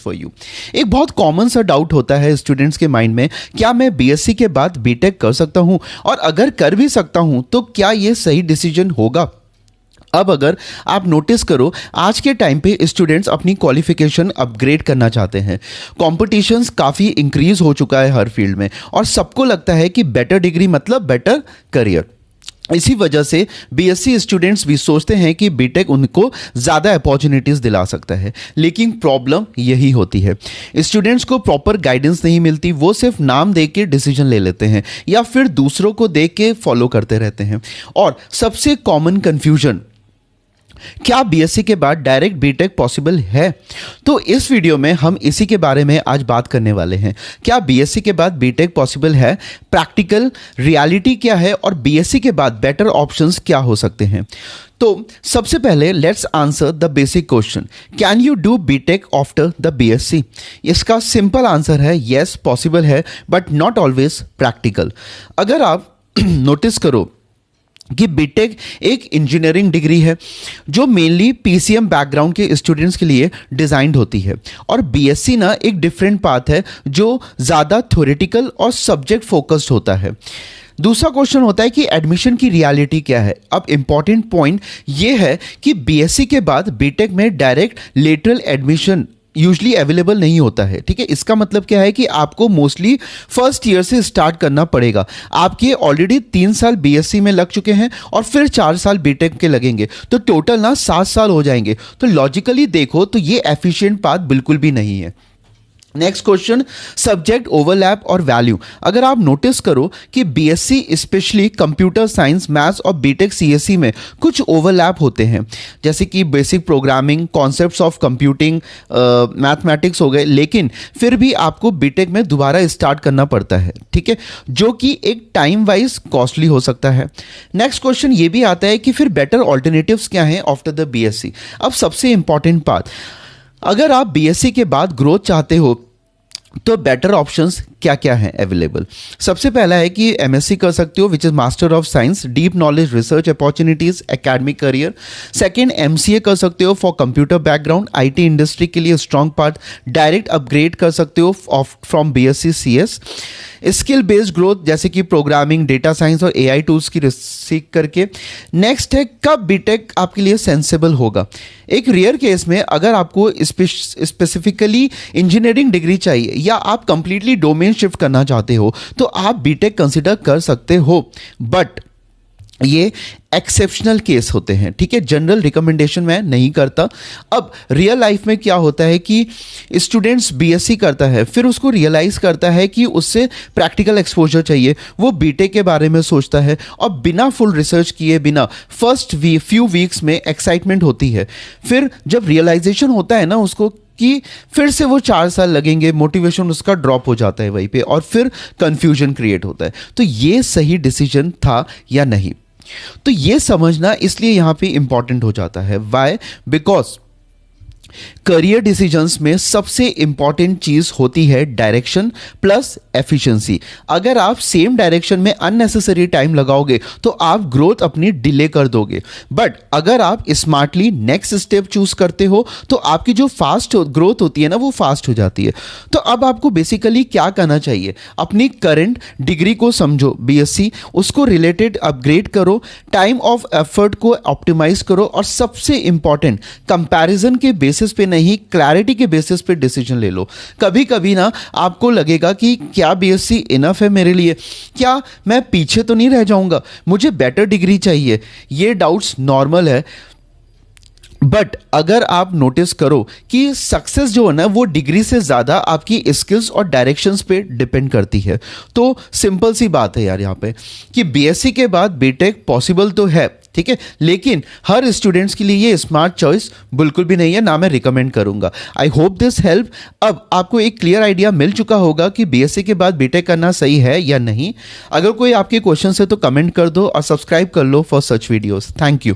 For you. एक बहुत common सा डाउट होता है स्टूडेंट्स के माइंड में, क्या मैं बीएससी के बाद बीटेक कर सकता हूं, और अगर कर भी सकता हूं तो क्या ये सही डिसीजन होगा। अब अगर आप नोटिस करो, आज के टाइम पे स्टूडेंट्स अपनी क्वालिफिकेशन अपग्रेड करना चाहते हैं। कॉम्पिटिशन्स काफ़ी इंक्रीज हो चुका है हर फील्ड में, और सबको लगता है कि बेटर डिग्री मतलब बेटर करियर। इसी वजह से बीएससी स्टूडेंट्स भी सोचते हैं कि बीटेक उनको ज़्यादा अपॉर्चुनिटीज़ दिला सकता है, लेकिन प्रॉब्लम यही होती है, स्टूडेंट्स को प्रॉपर गाइडेंस नहीं मिलती। वो सिर्फ नाम देख के डिसीजन ले लेते हैं या फिर दूसरों को देख के फॉलो करते रहते हैं। और सबसे कॉमन कन्फ्यूजन, क्या बीएससी के बाद डायरेक्ट बीटेक पॉसिबल है? तो इस वीडियो में हम इसी के बारे में आज बात करने वाले हैं। क्या बीएससी के बाद बीटेक पॉसिबल है, प्रैक्टिकल रियलिटी क्या है, और बीएससी के बाद बेटर ऑप्शंस क्या हो सकते हैं। तो सबसे पहले let's answer the basic question, can you do BTech after the BSc? इसका सिंपल आंसर है यस, पॉसिबल है, बट नॉट ऑलवेज प्रैक्टिकल। अगर आप नोटिस करो कि बीटेक एक इंजीनियरिंग डिग्री है जो मेनली पीसीएम बैकग्राउंड के स्टूडेंट्स के लिए डिजाइंड होती है, और बीएससी ना एक डिफरेंट पाथ है जो ज़्यादा थ्योरेटिकल और सब्जेक्ट फोकस्ड होता है। दूसरा क्वेश्चन होता है कि एडमिशन की रियलिटी क्या है। अब इंपॉर्टेंट पॉइंट ये है कि बीएससी के बाद बीटेक में direct lateral admission usually available नहीं होता है। ठीक है, इसका मतलब क्या है कि आपको मोस्टली फर्स्ट ईयर से स्टार्ट करना पड़ेगा। आपके ऑलरेडी 3 साल बीएससी में लग चुके हैं और फिर 4 साल बीटेक के लगेंगे, तो टोटल ना 7 साल हो जाएंगे। तो लॉजिकली देखो तो ये एफिशिएंट पाथ बिल्कुल भी नहीं है। नेक्स्ट क्वेश्चन, सब्जेक्ट ओवरलैप और वैल्यू। अगर आप नोटिस करो कि BSc specially computer science, maths और बीटेक सीएससी में कुछ ओवरलैप होते हैं, जैसे कि basic programming, concepts of computing, mathematics हो गए, लेकिन फिर भी आपको बीटेक में दोबारा स्टार्ट करना पड़ता है। ठीक है, जो कि एक टाइम वाइज कॉस्टली हो सकता है। नेक्स्ट क्वेश्चन ये भी आता है कि फिर बेटर ऑल्टरनेटिव्स क्या हैं आफ्टर द बीएससी। अब सबसे इंपॉर्टेंट पार्ट, अगर आप बीएससी के बाद ग्रोथ चाहते हो तो बेटर ऑप्शंस क्या क्या हैं अवेलेबल। सबसे पहला है कि एमएससी कर सकते हो, which is master of science, deep knowledge, research opportunities, academic career. Second, MCA कर सकते हो for computer background, IT industry के लिए स्ट्रॉन्ग पार्ट, डायरेक्ट अपग्रेड कर सकते हो from BSc CS. Skill based growth जैसे कि प्रोग्रामिंग, डेटा साइंस और एआई टूल्स की सीख करके। नेक्स्ट है कब बीटेक आपके लिए सेंसेबल होगा। एक रेयर केस में अगर आपको स्पेसिफिकली इंजीनियरिंग डिग्री चाहिए या आप कंप्लीटली डोमेन शिफ्ट करना चाहते हो तो आप बीटेक कंसिडर कर सकते हो, बट ये एक्सेप्शनल केस होते हैं। ठीक है, जनरल रिकमेंडेशन मैं नहीं करता। अब रियल लाइफ में क्या होता है कि स्टूडेंट्स बीएससी करता है, फिर उसको रियलाइज करता है कि उससे प्रैक्टिकल एक्सपोजर चाहिए, वो बीटेक के बारे में सोचता है और बिना फुल रिसर्च किए बिना फर्स्ट फ्यू वीक्स में एक्साइटमेंट होती है, फिर जब रियलाइजेशन होता है ना उसको कि फिर से वो 4 साल लगेंगे, मोटिवेशन उसका ड्रॉप हो जाता है वहीं पे, और फिर कंफ्यूजन क्रिएट होता है। तो ये सही डिसीजन था या नहीं, तो ये समझना इसलिए यहां पे इंपॉर्टेंट हो जाता है। व्हाई? बिकॉज करियर डिसीजंस में सबसे इंपॉर्टेंट चीज होती है डायरेक्शन प्लस एफिशिएंसी। अगर आप सेम डायरेक्शन में अननेसेसरी टाइम लगाओगे तो आप ग्रोथ अपनी डिले कर दोगे, बट अगर आप स्मार्टली नेक्स्ट स्टेप चूज करते हो तो आपकी जो फास्ट ग्रोथ होती है ना वो फास्ट हो जाती है। तो अब आपको बेसिकली क्या करना चाहिए, अपनी करंट डिग्री को समझो बीएससी, उसको रिलेटेड अपग्रेड करो, टाइम ऑफ एफर्ट को ऑप्टिमाइज करो, और सबसे इंपॉर्टेंट कंपैरिजन के बेसिस पे नहीं, क्लैरिटी के बेसिस पे डिसीजन ले लो। कभी कभी ना आपको लगेगा कि क्या बीएससी इनफ है मेरे लिए, क्या मैं पीछे तो नहीं रह जाऊंगा, मुझे बेटर डिग्री चाहिए। ये डाउट्स नॉर्मल है, बट अगर आप नोटिस करो कि सक्सेस जो है ना वो डिग्री से ज़्यादा आपकी स्किल्स और डायरेक्शंस पे डिपेंड करती है। तो सिंपल सी बात है यार यहाँ पे कि बीएससी के बाद बीटेक पॉसिबल तो है, ठीक है, लेकिन हर स्टूडेंट्स के लिए ये स्मार्ट चॉइस बिल्कुल भी नहीं है, ना मैं रिकमेंड करूंगा। I hope this help. अब आपको एक क्लियर आइडिया मिल चुका होगा कि बीएससी के बाद बीटेक करना सही है या नहीं। अगर कोई आपके क्वेश्चन है तो कमेंट कर दो और सब्सक्राइब कर लो for such videos. Thank you.